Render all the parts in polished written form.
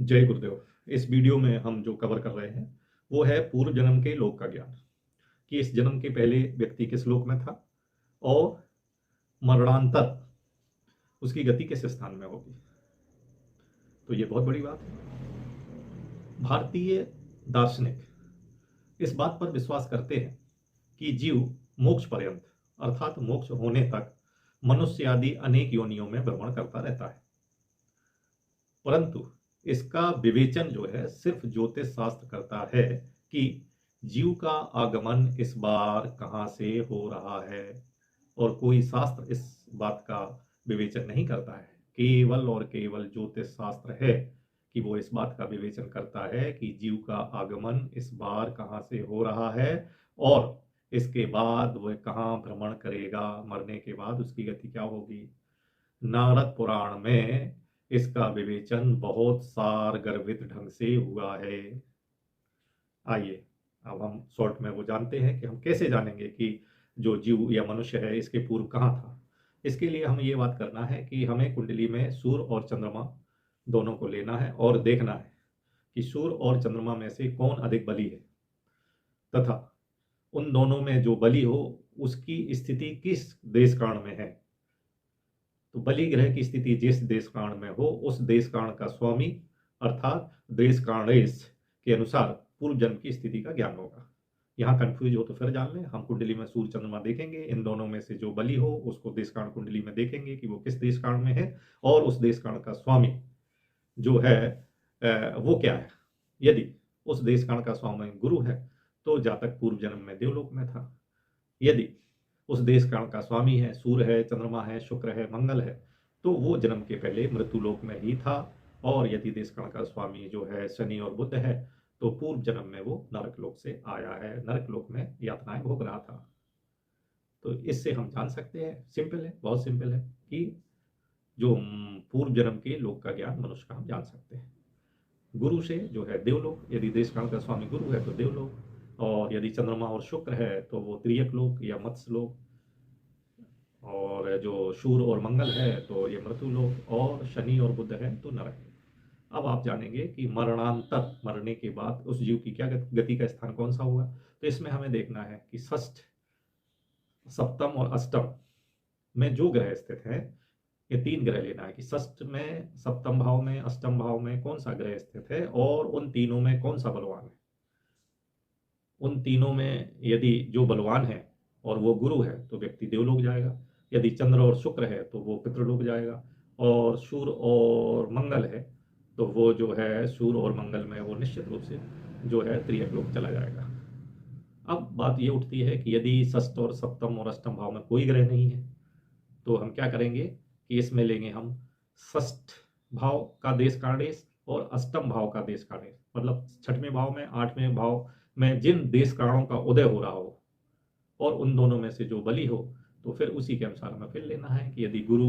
जय गुरुदेव। इस वीडियो में हम जो कवर कर रहे हैं वो है पूर्व जन्म के लोक का ज्ञान, कि इस जन्म के पहले व्यक्ति किस लोक में था और मरणांतर उसकी गति किस स्थान में होगी। तो ये बहुत बड़ी बात है। भारतीय दार्शनिक इस बात पर विश्वास करते हैं कि जीव मोक्ष पर्यंत अर्थात मोक्ष होने तक मनुष्य आदि अनेक योनियों में भ्रमण करता रहता है, परंतु इसका विवेचन जो है सिर्फ ज्योतिष शास्त्र करता है कि जीव का आगमन इस बार कहाँ से हो रहा है, और कोई शास्त्र इस बात का विवेचन नहीं करता है। केवल और केवल ज्योतिष शास्त्र है कि वो इस बात का विवेचन करता है कि जीव का आगमन इस बार कहाँ से हो रहा है और इसके बाद वह कहाँ भ्रमण करेगा, मरने के बाद उसकी गति क्या होगी। नारद पुराण में इसका विवेचन बहुत सार गर्भित ढंग से हुआ है। आइए अब हम शॉर्ट में वो जानते हैं कि हम कैसे जानेंगे कि जो जीव या मनुष्य है इसके पूर्व कहाँ था। इसके लिए हमें ये बात करना है कि हमें कुंडली में सूर्य और चंद्रमा दोनों को लेना है और देखना है कि सूर्य और चंद्रमा में से कौन अधिक बली है, तथा उन दोनों में जो बली हो उसकी स्थिति किस देश काल में है। तो बलि ग्रह की स्थिति जिस देश काल में हो उस देश काल का स्वामी अर्थात देश कालेश के अनुसार पूर्व जन्म की स्थिति का ज्ञान होगा। यहाँ कंफ्यूज हो तो फिर जान लें, हम कुंडली में सूर्य चंद्रमा देखेंगे, इन दोनों में से जो बलि हो उसको देश काल कुंडली में देखेंगे कि वो किस देश काल में है और उस देश काल का स्वामी जो है वो क्या है। यदि उस देश काल का स्वामी गुरु है तो जातक पूर्व जन्म में देवलोक में था। यदि उस देश काल का स्वामी है, सूर्य है, चंद्रमा है, शुक्र है, मंगल है, तो वो जन्म के पहले मृत्युलोक में ही था। और यदि देश काल का स्वामी जो है शनि और बुध है तो पूर्व जन्म में वो नरक लोक से आया है, नरक लोक में यातनाएं भोग रहा था। तो इससे हम जान सकते हैं, सिंपल है, बहुत सिंपल है, कि जो पूर्व जन्म के लोक का ज्ञान मनुष्य का हम जान सकते हैं। गुरु से जो है देवलोक, यदि देश काल का स्वामी गुरु है तो देवलोक, और यदि चंद्रमा और शुक्र है तो वो त्रियक लोक या मत्स्य लोक, और जो सूर्य और मंगल है तो ये मृत्युलोक, और शनि और बुध है तो नरक। अब आप जानेंगे कि मरणांतर, मरने के बाद उस जीव की क्या गति का स्थान कौन सा होगा। तो इसमें हमें देखना है कि षष्ठ, सप्तम और अष्टम में जो ग्रह स्थित है, ये तीन ग्रह लेना है कि षष्ठ में, सप्तम भाव में, अष्टम भाव में कौन सा ग्रह स्थित है और उन तीनों में कौन सा बलवान है। उन तीनों में यदि जो बलवान है और वो गुरु है तो व्यक्ति देवलोक जाएगा, यदि चंद्र और शुक्र है तो वो पितृलोक जाएगा, और सूर्य और मंगल है तो वो जो है सूर्य और मंगल में वो निश्चित रूप से जो है त्रियक लोक चला जाएगा। अब बात ये उठती है कि यदि षष्ठ और सप्तम और अष्टम भाव में कोई ग्रह नहीं है तो हम क्या करेंगे कि इसमें लेंगे हम षष्ठ भाव का देश काणेश और अष्टम भाव का देश काणेश, मतलब छठवें भाव में, आठवें भाव में जिन देश कारणों का उदय हो रहा हो और उन दोनों में से जो बली हो, तो फिर उसी के अनुसार हमें फिर लेना है कि यदि गुरु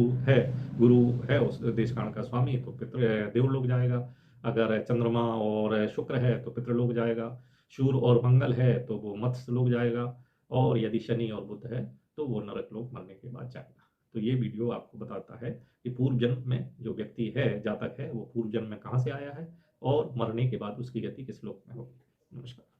है उस देश काल का स्वामी तो पितृ देवलोक जाएगा, अगर चंद्रमा और शुक्र है तो पितृलोक जाएगा, सूर्य और मंगल है तो वो मत्स्य लोक जाएगा, और यदि शनि और बुध है तो वो नरक लोक मरने के बाद जाएगा। तो ये वीडियो आपको बताता है कि पूर्व जन्म में जो व्यक्ति है, जातक है, वो पूर्व जन्म में कहाँ से आया है और मरने के बाद उसकी गति किस लोक में होगी। नमस्कार।